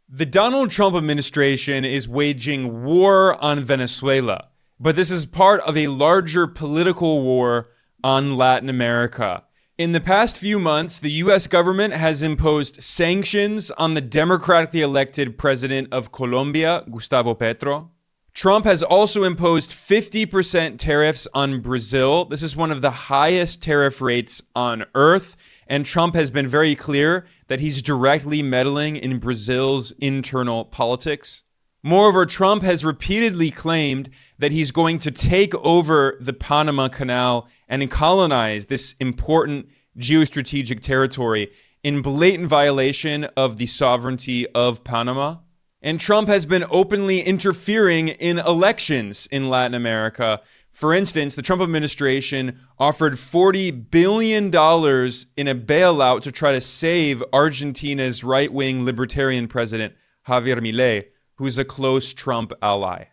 The Donald Trump administration is waging war on Venezuela, but this is part of a larger political war on Latin America. In the past few months, the U.S. government has imposed sanctions on the democratically elected president of Colombia, Gustavo Petro. Trump has also imposed 50% tariffs on Brazil. This is one of the highest tariff rates on earth, and Trump has been very clear that he's directly meddling in Brazil's internal politics. Moreover, Trump has repeatedly claimed that he's going to take over the Panama Canal and colonize this important geostrategic territory in blatant violation of the sovereignty of Panama. And Trump has been openly interfering in elections in Latin America. For instance, the Trump administration offered $40 billion in a bailout to try to save Argentina's right-wing libertarian president, Javier Milei, who's a close Trump ally.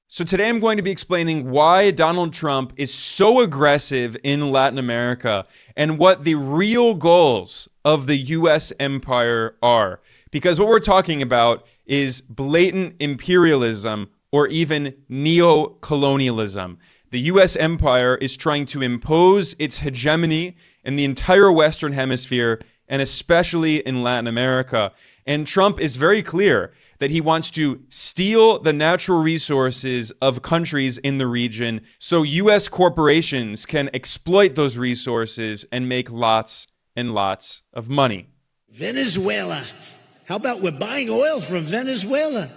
So today I'm going to be explaining why Donald Trump is so aggressive in Latin America and what the real goals of the U.S. empire are. Because what we're talking about is blatant imperialism or even neo-colonialism. The U.S. empire is trying to impose its hegemony in the entire Western Hemisphere and especially in Latin America. And Trump is very clear that he wants to steal the natural resources of countries in the region so U.S. corporations can exploit those resources and make lots and lots of money. Venezuela. How about we're buying oil from Venezuela?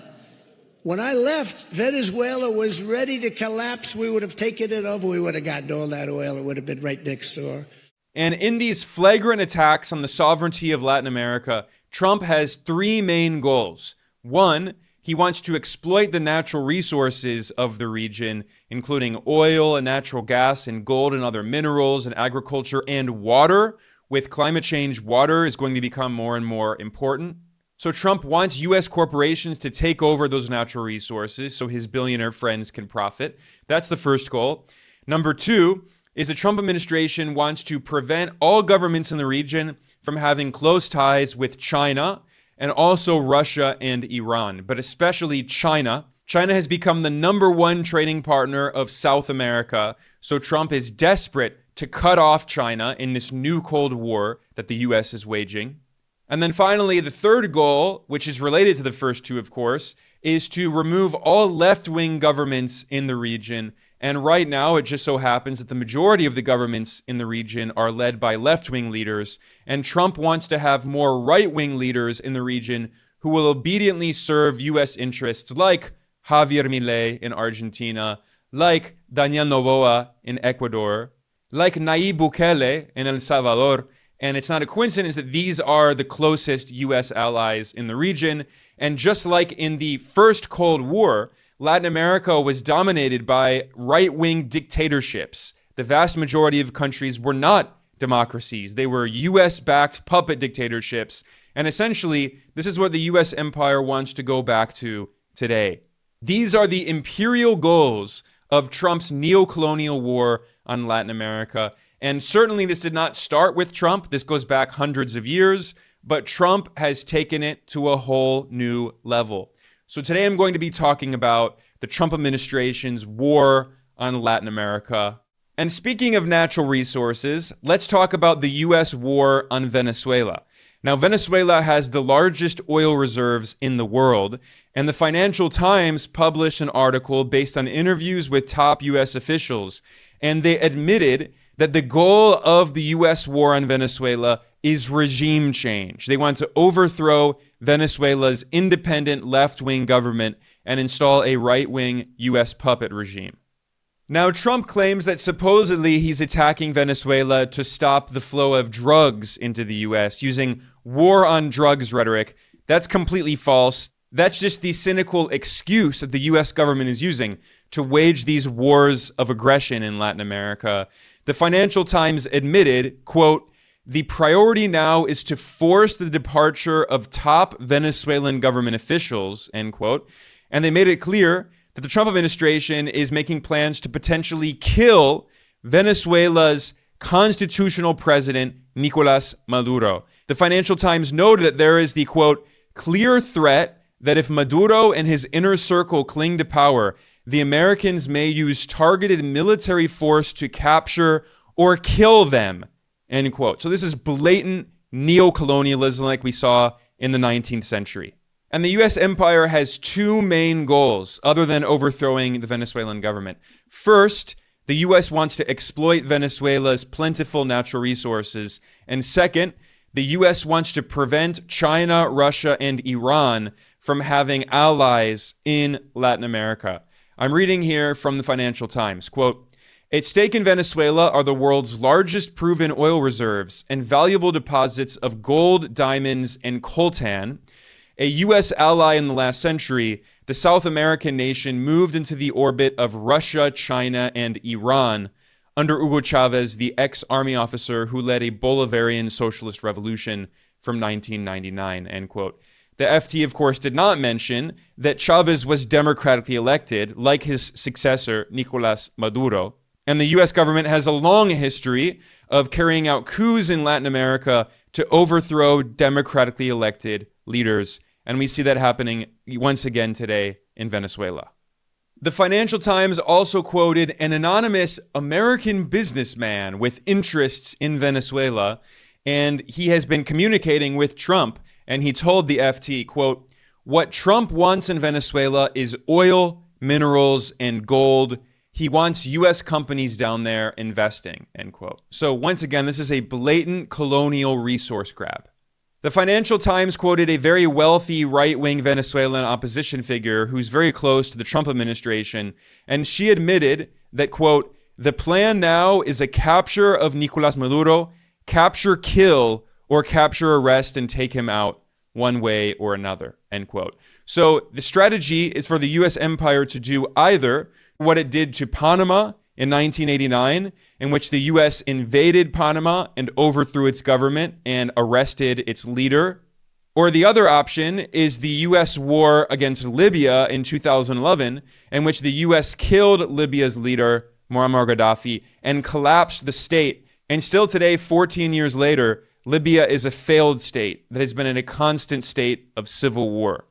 When I left, Venezuela was ready to collapse. We would have taken it over. We would have gotten all that oil. It would have been right next door. And in these flagrant attacks on the sovereignty of Latin America, Trump has three main goals. One, he wants to exploit the natural resources of the region, including oil and natural gas and gold and other minerals and agriculture and water. With climate change, water is going to become more and more important. So Trump wants U.S. corporations to take over those natural resources so his billionaire friends can profit. That's the first goal. Number two is the Trump administration wants to prevent all governments in the region from having close ties with China and also Russia and Iran, but especially China. China has become the number one trading partner of South America, so Trump is desperate to cut off China in this new Cold War that the U.S. is waging. And then finally, the third goal, which is related to the first two, of course, is to remove all left-wing governments in the region. And right now, it just so happens that the majority of the governments in the region are led by left-wing leaders. And Trump wants to have more right-wing leaders in the region who will obediently serve U.S. interests, like Javier Milei in Argentina, like Daniel Noboa in Ecuador, like Nayib Bukele in El Salvador. And it's not a coincidence that these are the closest U.S. allies in the region. And just like in the first Cold War, Latin America was dominated by right-wing dictatorships. The vast majority of countries were not democracies. They were U.S.-backed puppet dictatorships. And essentially, this is what the U.S. empire wants to go back to today. These are the imperial goals of Trump's neo-colonial war on Latin America. And certainly this did not start with Trump. This goes back hundreds of years, but Trump has taken it to a whole new level. So today I'm going to be talking about the Trump administration's war on Latin America. And speaking of natural resources, let's talk about the U.S. war on Venezuela. Now, Venezuela has the largest oil reserves in the world, and the Financial Times published an article based on interviews with top U.S. officials, and they admitted that the goal of the U.S. war on Venezuela is regime change. They want to overthrow Venezuela's independent left-wing government and install a right-wing U.S. puppet regime. Now, Trump claims that supposedly he's attacking Venezuela to stop the flow of drugs into the U.S. using war on drugs rhetoric. That's completely false. That's just the cynical excuse that the U.S. government is using to wage these wars of aggression in Latin America. The Financial Times admitted, quote, "The priority now is to force the departure of top Venezuelan government officials," end quote. And they made it clear that the Trump administration is making plans to potentially kill Venezuela's constitutional president, Nicolas Maduro. The Financial Times noted that there is the, quote, "clear threat that if Maduro and his inner circle cling to power, the Americans may use targeted military force to capture or kill them, end quote. So this is blatant neo-colonialism like we saw in the 19th century. And the U.S. empire has two main goals other than overthrowing the Venezuelan government. First, the U.S. wants to exploit Venezuela's plentiful natural resources. And second, the U.S. wants to prevent China, Russia, and Iran from having allies in Latin America. I'm reading here from the Financial Times, quote, "At stake in Venezuela are the world's largest proven oil reserves and valuable deposits of gold, diamonds, and coltan. A U.S. ally in the last century, the South American nation moved into the orbit of Russia, China, and Iran under Hugo Chavez, the ex-army officer who led a Bolivarian socialist revolution from 1999, end quote. The FT, of course, did not mention that Chavez was democratically elected, like his successor, Nicolás Maduro. And the U.S. government has a long history of carrying out coups in Latin America to overthrow democratically elected leaders. And we see that happening once again today in Venezuela. The Financial Times also quoted an anonymous American businessman with interests in Venezuela, and he has been communicating with Trump, and he told the FT, quote, "What Trump wants in Venezuela is oil, minerals, and gold. He wants U.S. companies down there investing," end quote. So once again, this is a blatant colonial resource grab. The Financial Times quoted a very wealthy right-wing Venezuelan opposition figure who's very close to the Trump administration, and she admitted that, quote, "The plan now is a capture of Nicolás Maduro, capture, kill, or capture, arrest, and take him out one way or another," end quote. So the strategy is for the U.S. empire to do either what it did to Panama in 1989, in which the U.S. invaded Panama and overthrew its government and arrested its leader. Or the other option is the U.S. war against Libya in 2011, in which the U.S. killed Libya's leader, Muammar Gaddafi, and collapsed the state. And still today, 14 years later, Libya is a failed state that has been in a constant state of civil war.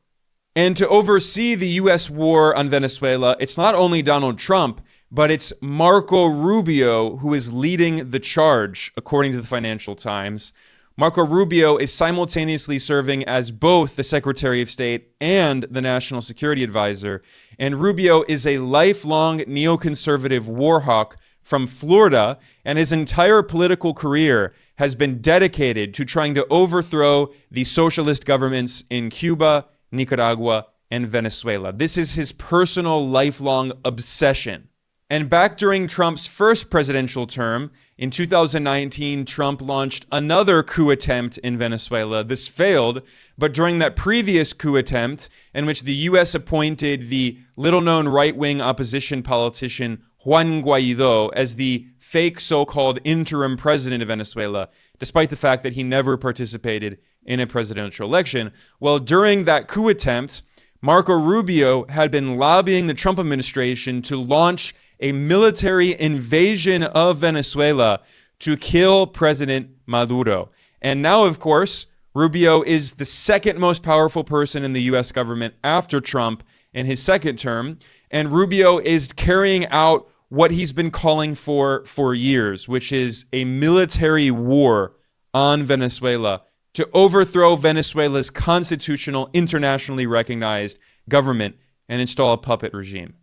And to oversee the U.S. war on Venezuela, it's not only Donald Trump, but it's Marco Rubio who is leading the charge, according to the Financial Times. Marco Rubio is simultaneously serving as both the Secretary of State and the National Security Advisor. And Rubio is a lifelong neoconservative war hawk from Florida, and his entire political career has been dedicated to trying to overthrow the socialist governments in Cuba, Nicaragua, and Venezuela. This is his personal lifelong obsession. And back during Trump's first presidential term, in 2019, Trump launched another coup attempt in Venezuela. This failed, but during that previous coup attempt, in which the U.S. appointed the little-known right-wing opposition politician Juan Guaido as the fake so-called interim president of Venezuela, despite the fact that he never participated in a presidential election. Well, during that coup attempt, Marco Rubio had been lobbying the Trump administration to launch a military invasion of Venezuela to kill President Maduro. And now, of course, Rubio is the second most powerful person in the U.S. government after Trump in his second term. And Rubio is carrying out what he's been calling for years, which is a military war on Venezuela to overthrow Venezuela's constitutional, internationally recognized government and install a puppet regime.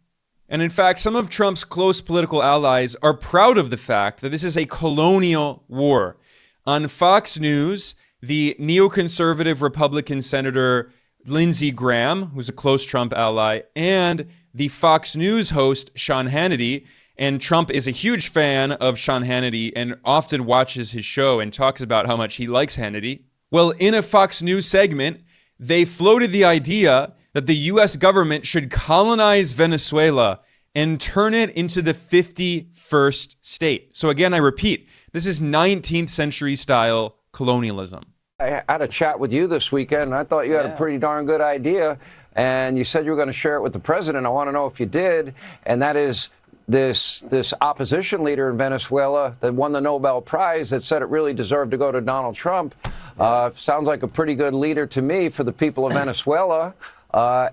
And in fact, some of Trump's close political allies are proud of the fact that this is a colonial war. On Fox News, the neoconservative Republican Senator Lindsey Graham, who's a close Trump ally, and the Fox News host Sean Hannity, and Trump is a huge fan of Sean Hannity and often watches his show and talks about how much he likes Hannity. Well, in a Fox News segment, they floated the idea that the U.S. government should colonize Venezuela and turn it into the 51st state. So again, I repeat, this is 19th century style colonialism. I had a chat with you this weekend, and I thought you had a pretty darn good idea, and you said you were going to share it with the president. I want to know if you did, and that is this opposition leader in Venezuela that won the Nobel Prize that said it really deserved to go to Donald Trump. Sounds like a pretty good leader to me for the people of Venezuela.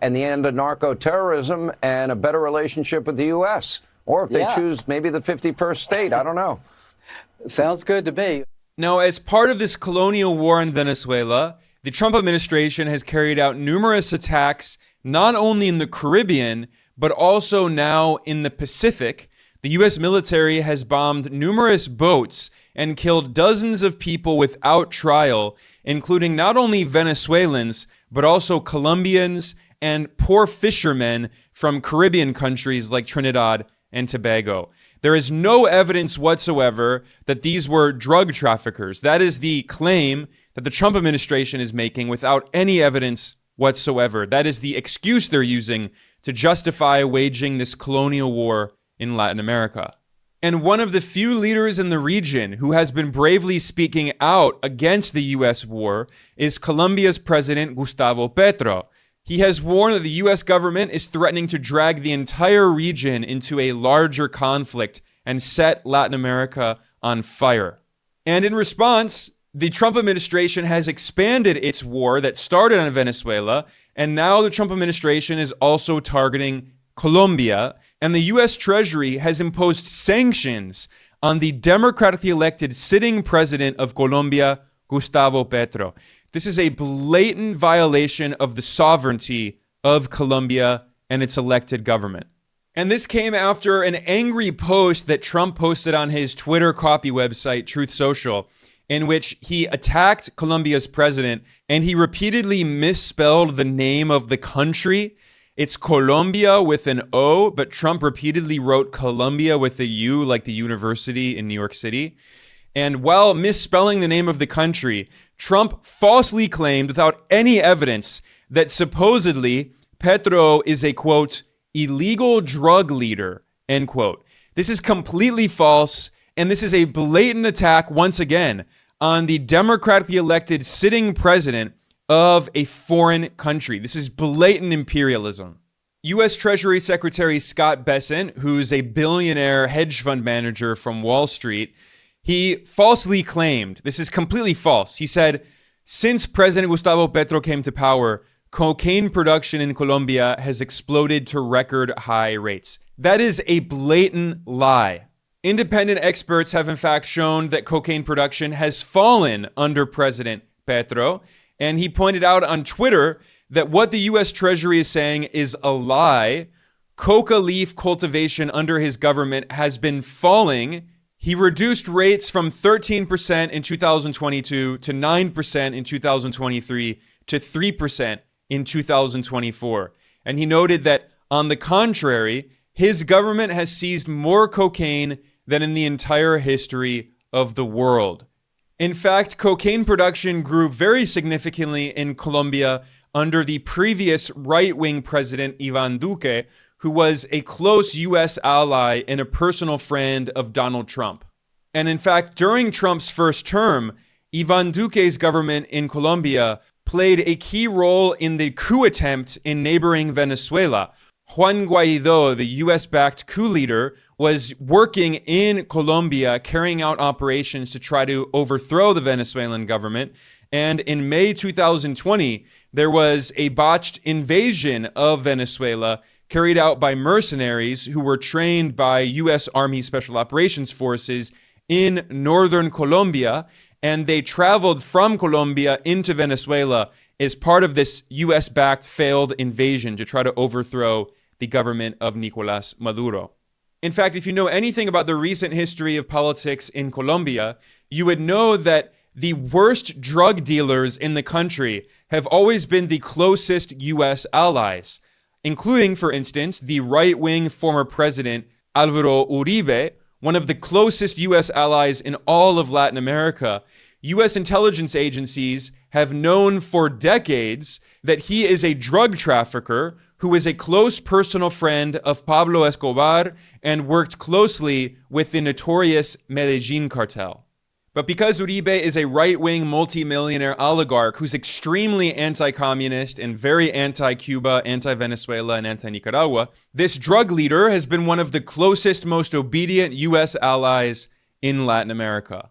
and the end of narco-terrorism and a better relationship with the U.S. Or if they choose maybe the 51st state, I don't know. Sounds good to me. Now, as part of this colonial war in Venezuela, the Trump administration has carried out numerous attacks, not only in the Caribbean, but also now in the Pacific. The U.S. military has bombed numerous boats and killed dozens of people without trial, including not only Venezuelans, but also Colombians and poor fishermen from Caribbean countries like Trinidad and Tobago. There is no evidence whatsoever that these were drug traffickers. That is the claim that the Trump administration is making without any evidence whatsoever. That is the excuse they're using to justify waging this colonial war in Latin America. And one of the few leaders in the region who has been bravely speaking out against the U.S. war is Colombia's President Gustavo Petro. He has warned that the U.S. government is threatening to drag the entire region into a larger conflict and set Latin America on fire. And in response, the Trump administration has expanded its war that started on Venezuela, and now the Trump administration is also targeting Colombia, and the U.S. Treasury has imposed sanctions on the democratically elected sitting president of Colombia, Gustavo Petro. This is a blatant violation of the sovereignty of Colombia and its elected government. And this came after an angry post that Trump posted on his Twitter copy website, Truth Social, in which he attacked Colombia's president and he repeatedly misspelled the name of the country. It's Colombia with an O, but Trump repeatedly wrote Columbia with a U, like the university in New York City. And while misspelling the name of the country, Trump falsely claimed without any evidence that supposedly Petro is a, quote, illegal drug leader, end quote. This is completely false, and this is a blatant attack, once again, on the democratically elected sitting president of a foreign country. This is blatant imperialism. U.S. Treasury Secretary Scott Bessent, who's a billionaire hedge fund manager from Wall Street, he falsely claimed, this is completely false. He said, since President Gustavo Petro came to power, cocaine production in Colombia has exploded to record high rates. That is a blatant lie. Independent experts have in fact shown that cocaine production has fallen under President Petro, and he pointed out on Twitter that what the U.S. Treasury is saying is a lie. Coca leaf cultivation under his government has been falling. He reduced rates from 13% in 2022 to 9% in 2023 to 3% in 2024. And he noted that, on the contrary, his government has seized more cocaine than in the entire history of the world. In fact, cocaine production grew very significantly in Colombia under the previous right-wing president, Iván Duque, who was a close U.S. ally and a personal friend of Donald Trump. And in fact, during Trump's first term, Iván Duque's government in Colombia played a key role in the coup attempt in neighboring Venezuela. Juan Guaidó, the U.S.-backed coup leader, was working in Colombia, carrying out operations to try to overthrow the Venezuelan government. And in May 2020, there was a botched invasion of Venezuela carried out by mercenaries who were trained by U.S. Army Special Operations Forces in northern Colombia. And they traveled from Colombia into Venezuela as part of this U.S.-backed failed invasion to try to overthrow the government of Nicolás Maduro. In fact, if you know anything about the recent history of politics in Colombia, you would know that the worst drug dealers in the country have always been the closest U.S. allies, including, for instance, the right-wing former president Álvaro Uribe, one of the closest U.S. allies in all of Latin America. U.S. intelligence agencies have known for decades that he is a drug trafficker who is a close personal friend of Pablo Escobar and worked closely with the notorious Medellin cartel. But because Uribe is a right-wing multimillionaire oligarch who's extremely anti-communist and very anti-Cuba, anti-Venezuela, and anti-Nicaragua, this drug leader has been one of the closest, most obedient U.S. allies in Latin America.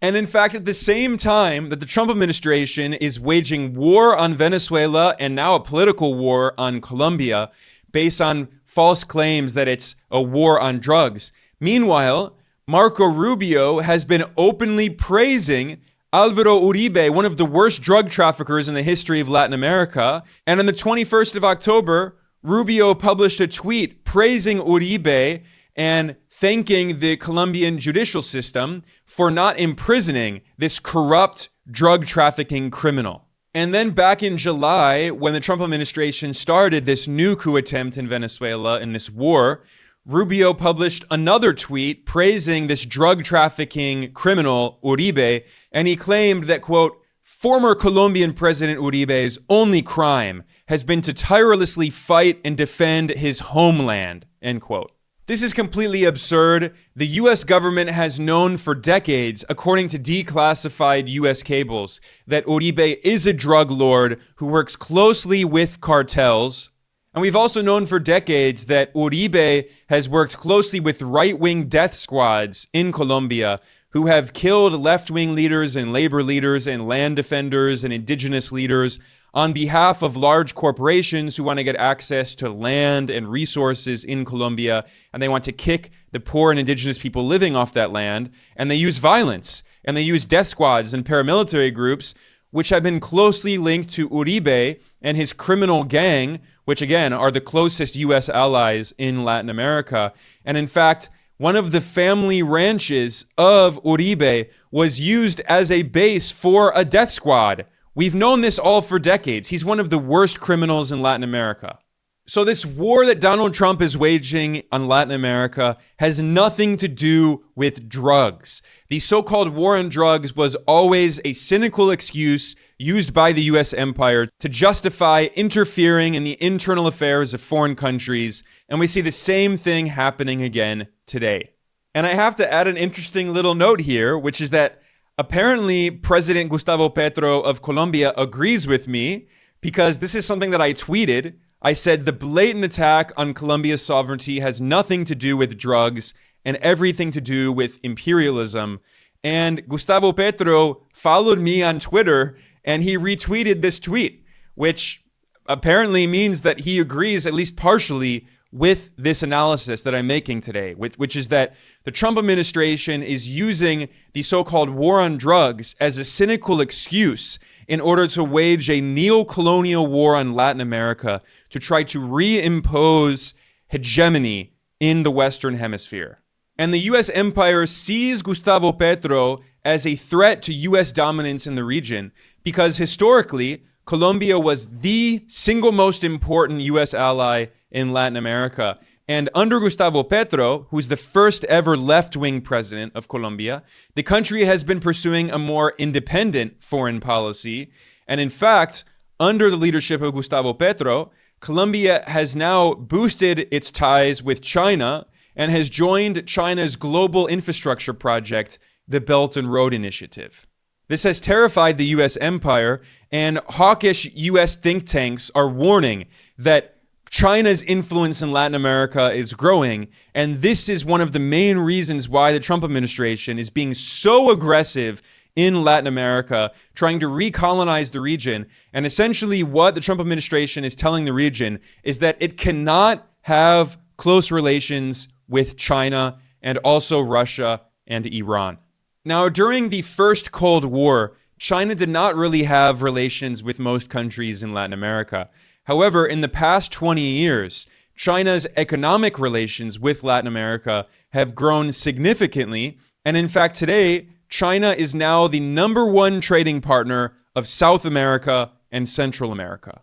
And in fact, at the same time that the Trump administration is waging war on Venezuela and now a political war on Colombia based on false claims that it's a war on drugs, meanwhile, Marco Rubio has been openly praising Alvaro Uribe, one of the worst drug traffickers in the history of Latin America. And on the 21st of October, Rubio published a tweet praising Uribe and thanking the Colombian judicial system for not imprisoning this corrupt drug trafficking criminal. And then back in July, when the Trump administration started this new coup attempt in Venezuela in this war, Rubio published another tweet praising this drug trafficking criminal, Uribe, and he claimed that, quote, former Colombian President Uribe's only crime has been to tirelessly fight and defend his homeland, end quote. This is completely absurd. The U.S. government has known for decades, according to declassified U.S. cables, that Uribe is a drug lord who works closely with cartels. And we've also known for decades that Uribe has worked closely with right-wing death squads in Colombia who have killed left-wing leaders and labor leaders and land defenders and indigenous leaders on behalf of large corporations who want to get access to land and resources in Colombia, and they want to kick the poor and indigenous people living off that land, and they use violence, and they use death squads and paramilitary groups, which have been closely linked to Uribe and his criminal gang, which again are the closest U.S. allies in Latin America. And in fact, one of the family ranches of Uribe was used as a base for a death squad. We've known this all for decades. He's one of the worst criminals in Latin America. So this war that Donald Trump is waging on Latin America has nothing to do with drugs. The so-called war on drugs was always a cynical excuse used by the U.S. empire to justify interfering in the internal affairs of foreign countries, and we see the same thing happening again today. And I have to add an interesting little note here, which is that apparently President Gustavo Petro of Colombia agrees with me, because this is something that I tweeted. I said the blatant attack on Colombia's sovereignty has nothing to do with drugs and everything to do with imperialism. And Gustavo Petro followed me on Twitter and he retweeted this tweet, which apparently means that he agrees at least partially with this analysis that I'm making today, which is that the Trump administration is using the so-called war on drugs as a cynical excuse in order to wage a neo-colonial war on Latin America to try to reimpose hegemony in the Western Hemisphere. And the U.S. empire sees Gustavo Petro as a threat to U.S. dominance in the region because historically, Colombia was the single most important U.S. ally in Latin America. And under Gustavo Petro, who's the first ever left-wing president of Colombia, the country has been pursuing a more independent foreign policy. And in fact, under the leadership of Gustavo Petro, Colombia has now boosted its ties with China and has joined China's global infrastructure project, the Belt and Road Initiative. This has terrified the U.S. empire, and hawkish U.S. think tanks are warning that China's influence in Latin America is growing, and this is one of the main reasons why the Trump administration is being so aggressive in Latin America, trying to recolonize the region. And essentially what the Trump administration is telling the region is that it cannot have close relations with China and also Russia and Iran. Now, during the first Cold War, China did not really have relations with most countries in Latin America. However, in the past 20 years, China's economic relations with Latin America have grown significantly. And in fact, today, China is now the #1 trading partner of South America and Central America.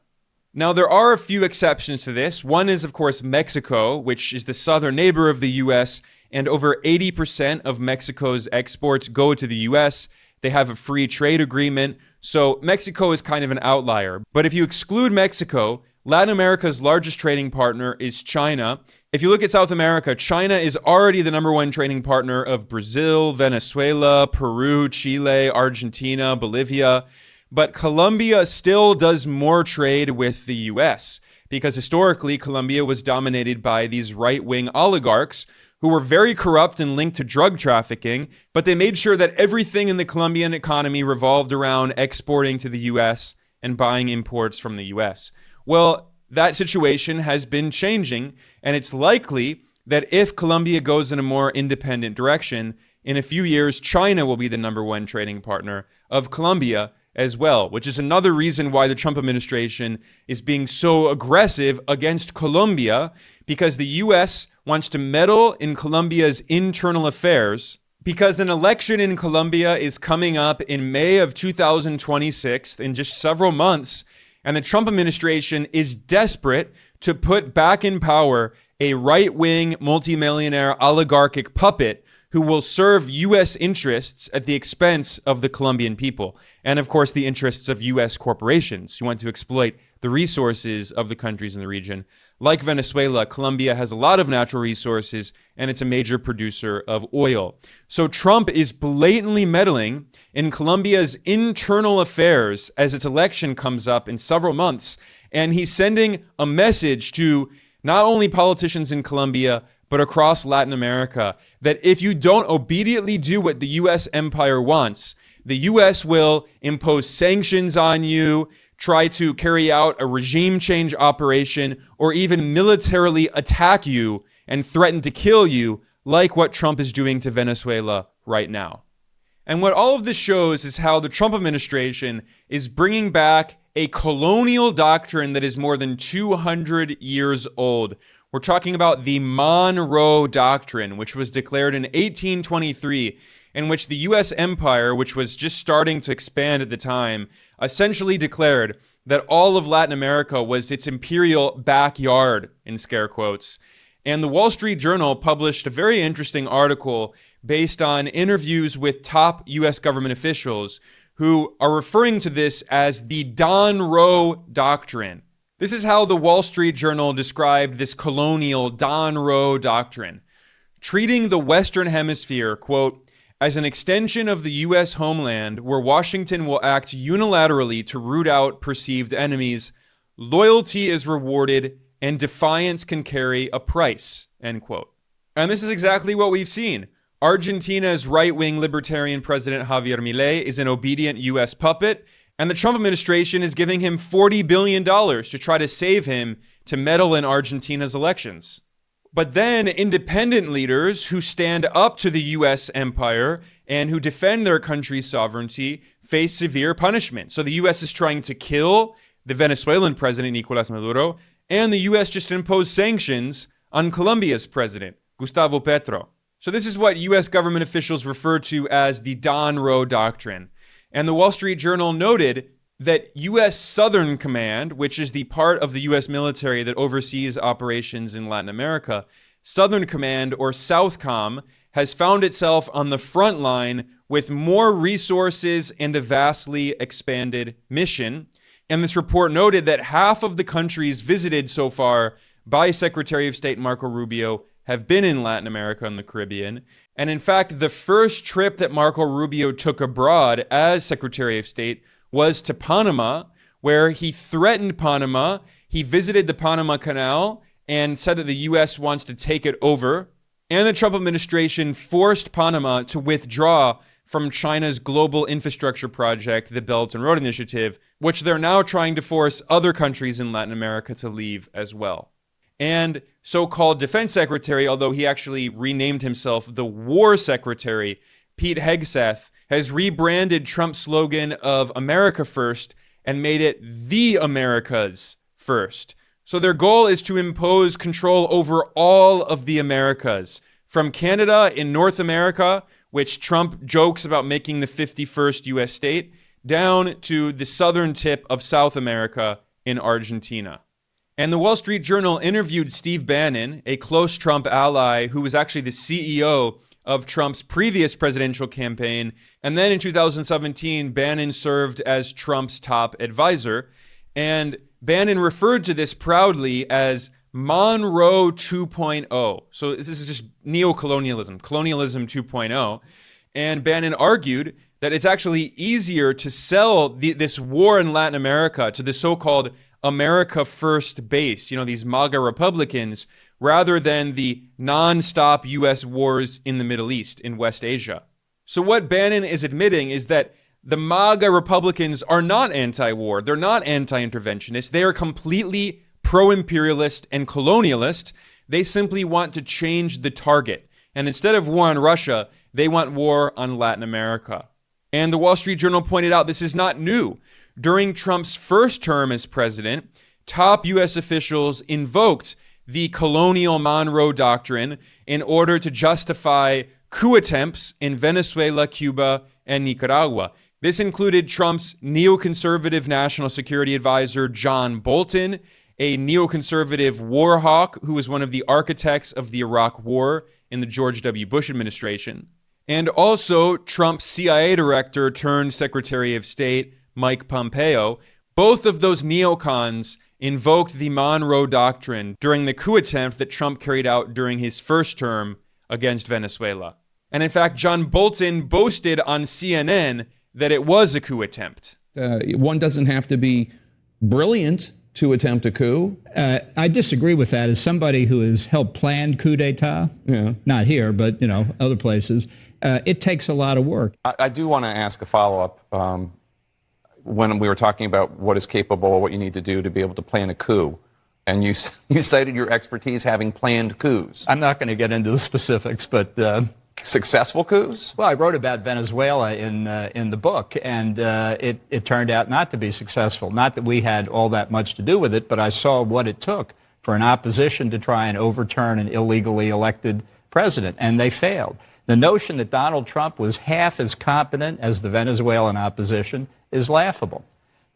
Now, there are a few exceptions to this. One is, of course, Mexico, which is the southern neighbor of the U.S., and over 80% of Mexico's exports go to the U.S. They have a free trade agreement. So Mexico is kind of an outlier. But if you exclude Mexico, Latin America's largest trading partner is China. If you look at South America, China is already the #1 trading partner of Brazil, Venezuela, Peru, Chile, Argentina, Bolivia. But Colombia still does more trade with the US because historically Colombia was dominated by these right-wing oligarchs who were very corrupt and linked to drug trafficking, but they made sure that everything in the Colombian economy revolved around exporting to the US and buying imports from the US. Well, that situation has been changing, and it's likely that if Colombia goes in a more independent direction, in a few years, China will be the number one trading partner of Colombia as well, which is another reason why the Trump administration is being so aggressive against Colombia, because the US wants to meddle in Colombia's internal affairs, because an election in Colombia is coming up in May of 2026, in just several months, and the Trump administration is desperate to put back in power a right-wing, multimillionaire, oligarchic puppet who will serve U.S. interests at the expense of the Colombian people, and of course the interests of U.S. corporations who want to exploit the resources of the countries in the region. Like Venezuela, Colombia has a lot of natural resources, and it's a major producer of oil. So Trump is blatantly meddling in Colombia's internal affairs as its election comes up in several months, and he's sending a message to not only politicians in Colombia, but across Latin America, that if you don't obediently do what the U.S. empire wants, the U.S. will impose sanctions on you, try to carry out a regime change operation, or even militarily attack you and threaten to kill you, like what Trump is doing to Venezuela right now. And what all of this shows is how the Trump administration is bringing back a colonial doctrine that is more than 200 years old. We're talking about the Monroe Doctrine, which was declared in 1823, in which the U.S. empire, which was just starting to expand at the time, essentially declared that all of Latin America was its imperial backyard, in scare quotes. And the Wall Street Journal published a very interesting article based on interviews with top U.S. government officials who are referring to this as the Monroe Doctrine. This is how the Wall Street Journal described this colonial Monroe Doctrine, treating the Western Hemisphere, quote, as an extension of the U.S. homeland where Washington will act unilaterally to root out perceived enemies, loyalty is rewarded and defiance can carry a price, end quote. And this is exactly what we've seen. Argentina's right-wing libertarian president Javier Milei is an obedient U.S. puppet, and the Trump administration is giving him $40 billion to try to save him to meddle in Argentina's elections. But then independent leaders who stand up to the U.S. empire and who defend their country's sovereignty face severe punishment. So the U.S. is trying to kill the Venezuelan president, Nicolás Maduro, and the U.S. just imposed sanctions on Colombia's president, Gustavo Petro. So this is what U.S. government officials refer to as the Monroe Doctrine. And the Wall Street Journal noted that U.S. Southern Command, which is the part of the U.S. military that oversees operations in Latin America, Southern Command, or SOUTHCOM, has found itself on the front line with more resources and a vastly expanded mission. And this report noted that half of the countries visited so far by Secretary of State Marco Rubio have been in Latin America and the Caribbean. And in fact, the first trip that Marco Rubio took abroad as Secretary of State was to Panama, where he threatened Panama. He visited the Panama Canal and said that the U.S. wants to take it over. And the Trump administration forced Panama to withdraw from China's global infrastructure project, the Belt and Road Initiative, which they're now trying to force other countries in Latin America to leave as well. And so-called defense secretary, although he actually renamed himself the war secretary, Pete Hegseth, has rebranded Trump's slogan of America First and made it the Americas First. So their goal is to impose control over all of the Americas, from Canada in North America, which Trump jokes about making the 51st U.S. state, down to the southern tip of South America in Argentina. And the Wall Street Journal interviewed Steve Bannon, a close Trump ally who was actually the CEO of Trump's previous presidential campaign. And then in 2017, Bannon served as Trump's top advisor. And Bannon referred to this proudly as Monroe 2.0. So this is just neocolonialism, colonialism 2.0. And Bannon argued that it's actually easier to sell this war in Latin America to the so-called America First base, these MAGA Republicans, rather than the non-stop U.S. wars in the Middle East, in West Asia. So what Bannon is admitting is that the MAGA Republicans are not anti-war. They're not anti-interventionist. They are completely pro-imperialist and colonialist. They simply want to change the target. And instead of war on Russia, they want war on Latin America. And the Wall Street Journal pointed out this is not new. During Trump's first term as president, top U.S. officials invoked the colonial Monroe Doctrine in order to justify coup attempts in Venezuela, Cuba, and Nicaragua. This included Trump's neoconservative national security advisor, John Bolton, a neoconservative war hawk who was one of the architects of the Iraq War in the George W. Bush administration, and also Trump's CIA director turned Secretary of State, Mike Pompeo. Both of those neocons invoked the Monroe Doctrine during the coup attempt that Trump carried out during his first term against Venezuela. And in fact, John Bolton boasted on CNN that it was a coup attempt. One doesn't have to be brilliant to attempt a coup. I disagree with that. As somebody who has helped plan coup d'etat, not here, but other places, it takes a lot of work. I do want to ask a follow-up. When we were talking about what is capable, what you need to do to be able to plan a coup, and you cited your expertise having planned coups. I'm not going to get into the specifics, but successful coups? Well, I wrote about Venezuela in the book, and it turned out not to be successful. Not that we had all that much to do with it, but I saw what it took for an opposition to try and overturn an illegally elected president, and they failed. The notion that Donald Trump was half as competent as the Venezuelan opposition is laughable.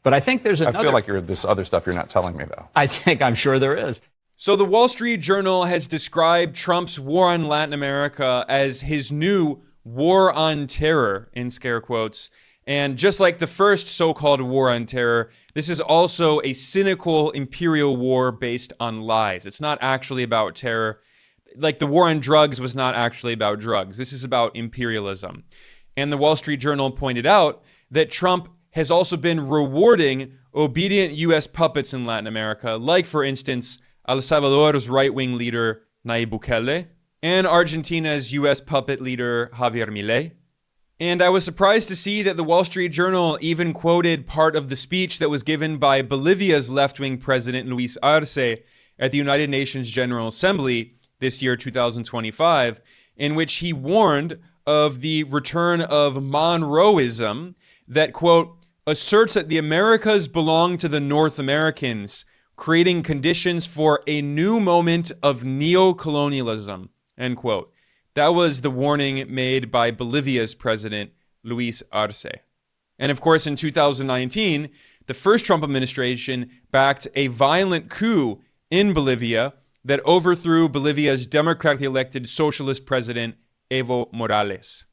But I think there's another... I feel like there's other stuff you're not telling me, though. I'm sure there is. So the Wall Street Journal has described Trump's war on Latin America as his new war on terror, in scare quotes. And just like the first so-called war on terror, this is also a cynical imperial war based on lies. It's not actually about terror. Like the war on drugs was not actually about drugs. This is about imperialism. And the Wall Street Journal pointed out that Trump has also been rewarding obedient U.S. puppets in Latin America, like, for instance, El Salvador's right-wing leader, Nayib Bukele, and Argentina's U.S. puppet leader, Javier Milei. And I was surprised to see that the Wall Street Journal even quoted part of the speech that was given by Bolivia's left-wing president, Luis Arce, at the United Nations General Assembly this year, 2025, in which he warned of the return of Monroeism that, quote, asserts that the Americas belong to the North Americans, creating conditions for a new moment of neo-colonialism, end quote. That was the warning made by Bolivia's president, Luis Arce. And of course, in 2019, the first Trump administration backed a violent coup in Bolivia that overthrew Bolivia's democratically elected socialist president, Evo Morales.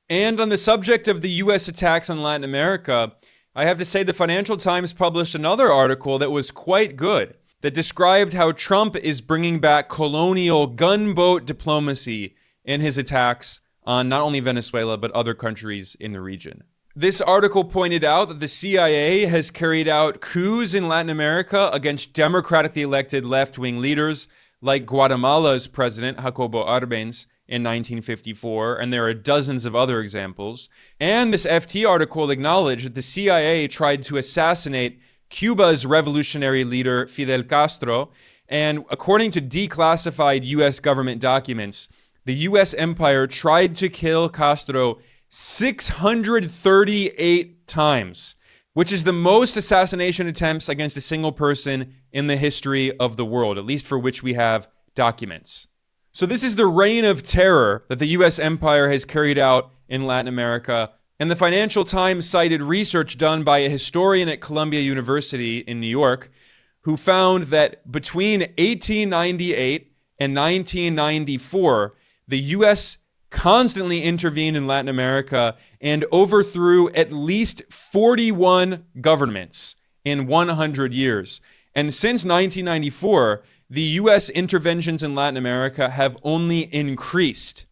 And on the subject of the U.S. attacks on Latin America, I have to say the Financial Times published another article that was quite good, that described how Trump is bringing back colonial gunboat diplomacy in his attacks on not only Venezuela, but other countries in the region. This article pointed out that the CIA has carried out coups in Latin America against democratically elected left-wing leaders like Guatemala's president, Jacobo Arbenz, in 1954, and there are dozens of other examples. And this FT article acknowledged that the CIA tried to assassinate Cuba's revolutionary leader, Fidel Castro, and according to declassified U.S. government documents, the U.S. empire tried to kill Castro 638 times, which is the most assassination attempts against a single person in the history of the world, at least for which we have documents. So this is the reign of terror that the U.S. empire has carried out in Latin America. And the Financial Times cited research done by a historian at Columbia University in New York who found that between 1898 and 1994, the U.S. constantly intervened in Latin America and overthrew at least 41 governments in 100 years. And since 1994, the U.S. interventions in Latin America have only increased.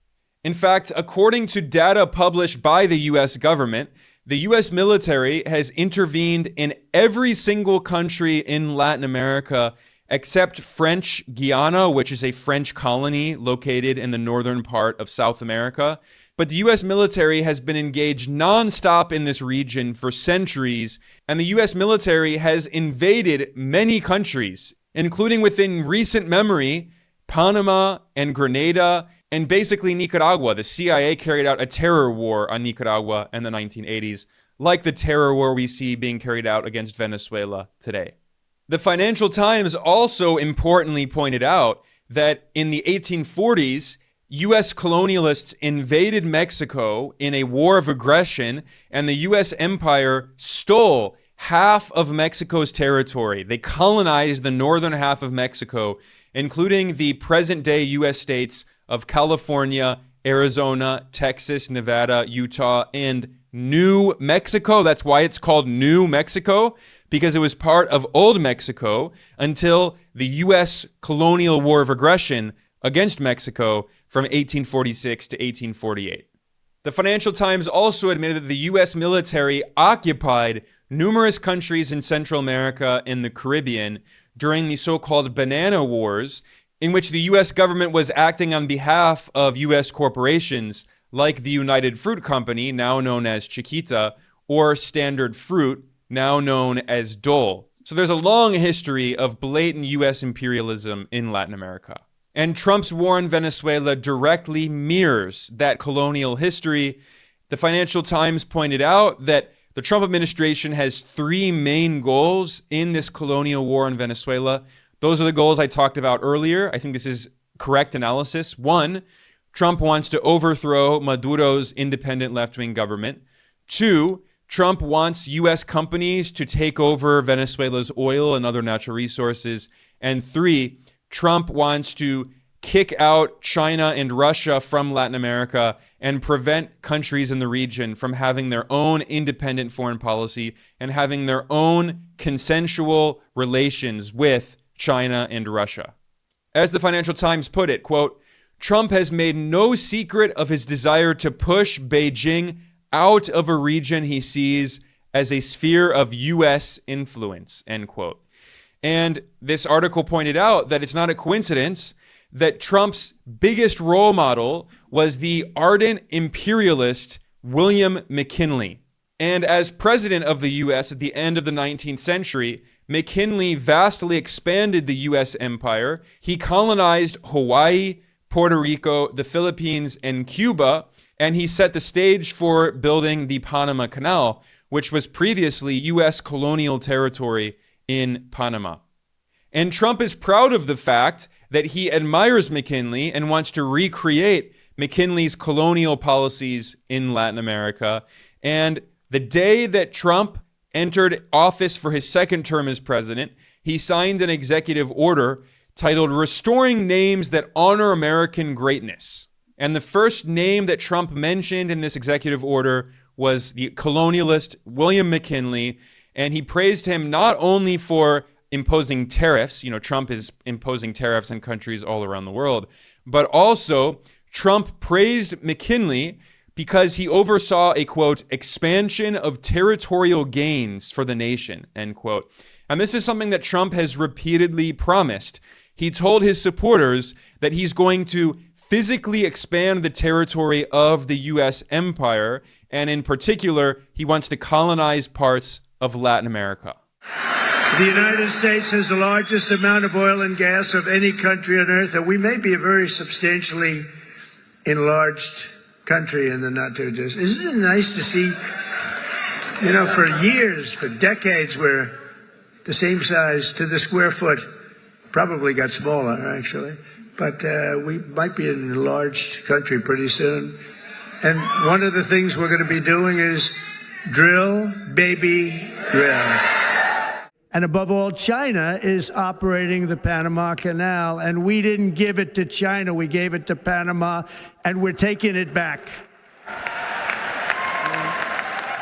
In fact, according to data published by the U.S. government, The U.S. military has intervened in every single country in Latin America except French Guiana, which is a French colony located in the northern part of South America. But the U.S. military has been engaged nonstop in this region for centuries, and the U.S. military has invaded many countries, including within recent memory, Panama and Grenada, and basically Nicaragua. The CIA carried out a terror war on Nicaragua in the 1980s, like the terror war we see being carried out against Venezuela today. The Financial Times also importantly pointed out that in the 1840s, U.S. colonialists invaded Mexico in a war of aggression, and the U.S. empire stole half of Mexico's territory. They colonized the northern half of Mexico, including the present-day U.S. states of California, Arizona, Texas, Nevada, Utah, and New Mexico. That's why it's called New Mexico, because it was part of Old Mexico until the U.S. colonial war of aggression against Mexico from 1846 to 1848. The Financial Times also admitted that the U.S. military occupied numerous countries in Central America and the Caribbean during the so-called Banana Wars, in which the U.S. government was acting on behalf of U.S. corporations like the United Fruit Company, now known as Chiquita, or Standard Fruit, now known as Dole. So there's a long history of blatant U.S. imperialism in Latin America. And Trump's war on Venezuela directly mirrors that colonial history. The Financial Times pointed out that the Trump administration has three main goals in this colonial war on Venezuela. Those are the goals I talked about earlier. I think this is correct analysis. One, Trump wants to overthrow Maduro's independent left-wing government. Two, Trump wants U.S. companies to take over Venezuela's oil and other natural resources. And three, Trump wants to kick out China and Russia from Latin America and prevent countries in the region from having their own independent foreign policy and having their own consensual relations with China and Russia. As the Financial Times put it, quote, Trump has made no secret of his desire to push Beijing out of a region he sees as a sphere of U.S. influence, end quote. And this article pointed out that it's not a coincidence that Trump's biggest role model was the ardent imperialist William McKinley. And as president of the U.S. at the end of the 19th century, McKinley vastly expanded the U.S. empire. He colonized Hawaii, Puerto Rico, the Philippines, and Cuba, and he set the stage for building the Panama Canal, which was previously U.S. colonial territory in Panama. And Trump is proud of the fact that he admires McKinley and wants to recreate McKinley's colonial policies in Latin America. And the day that Trump entered office for his second term as president, he signed an executive order titled Restoring Names That Honor American Greatness. And the first name that Trump mentioned in this executive order was the colonialist William McKinley. And he praised him not only for imposing tariffs, Trump is imposing tariffs on countries all around the world, but also Trump praised McKinley because he oversaw a, quote, expansion of territorial gains for the nation, end quote. And this is something that Trump has repeatedly promised. He told his supporters that he's going to physically expand the territory of the U.S. empire, and in particular, he wants to colonize parts of Latin America. The United States has the largest amount of oil and gas of any country on earth, and we may be a very substantially enlarged country in the not too distant. Isn't it nice to see, for years, for decades, we're the same size to the square foot, probably got smaller, actually, but we might be an enlarged country pretty soon. And one of the things we're going to be doing is drill, baby, drill. And above all, China is operating the Panama Canal, and we didn't give it to China. We gave it to Panama, and we're taking it back.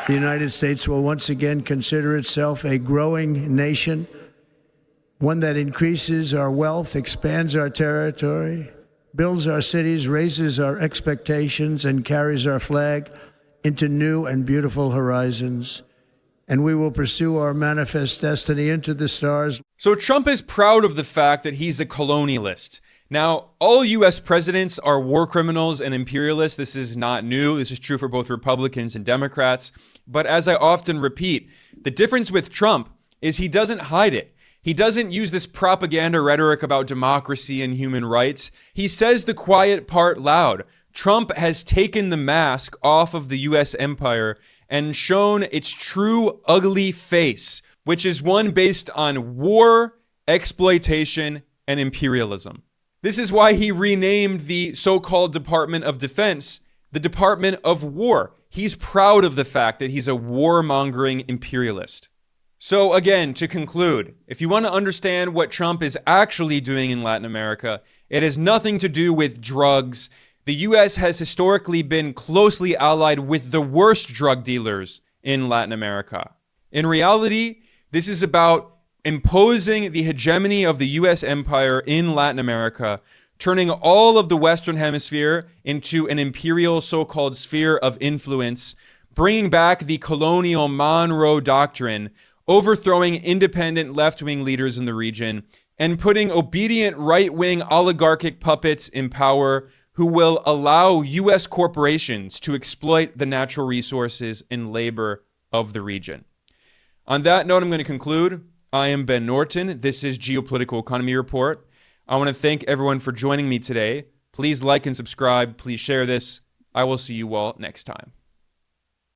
The United States will once again consider itself a growing nation, one that increases our wealth, expands our territory, builds our cities, raises our expectations, and carries our flag into new and beautiful horizons, and we will pursue our manifest destiny into the stars. So Trump is proud of the fact that he's a colonialist. Now, all U.S. presidents are war criminals and imperialists. This is not new. This is true for both Republicans and Democrats. But as I often repeat, the difference with Trump is he doesn't hide it. He doesn't use this propaganda rhetoric about democracy and human rights. He says the quiet part loud. Trump has taken the mask off of the U.S. empire and shown its true ugly face, which is one based on war, exploitation, and imperialism. This is why he renamed the so-called Department of Defense the Department of War. He's proud of the fact that he's a warmongering imperialist. So again, to conclude, if you want to understand what Trump is actually doing in Latin America, it has nothing to do with drugs. The U.S. has historically been closely allied with the worst drug dealers in Latin America. In reality, this is about imposing the hegemony of the U.S. empire in Latin America, turning all of the Western Hemisphere into an imperial so-called sphere of influence, bringing back the colonial Monroe Doctrine, overthrowing independent left-wing leaders in the region, and putting obedient right-wing oligarchic puppets in power who will allow U.S. corporations to exploit the natural resources and labor of the region. On that note, I'm going to conclude. I am Ben Norton. This is Geopolitical Economy Report. I want to thank everyone for joining me today. Please like and subscribe. Please share this. I will see you all next time.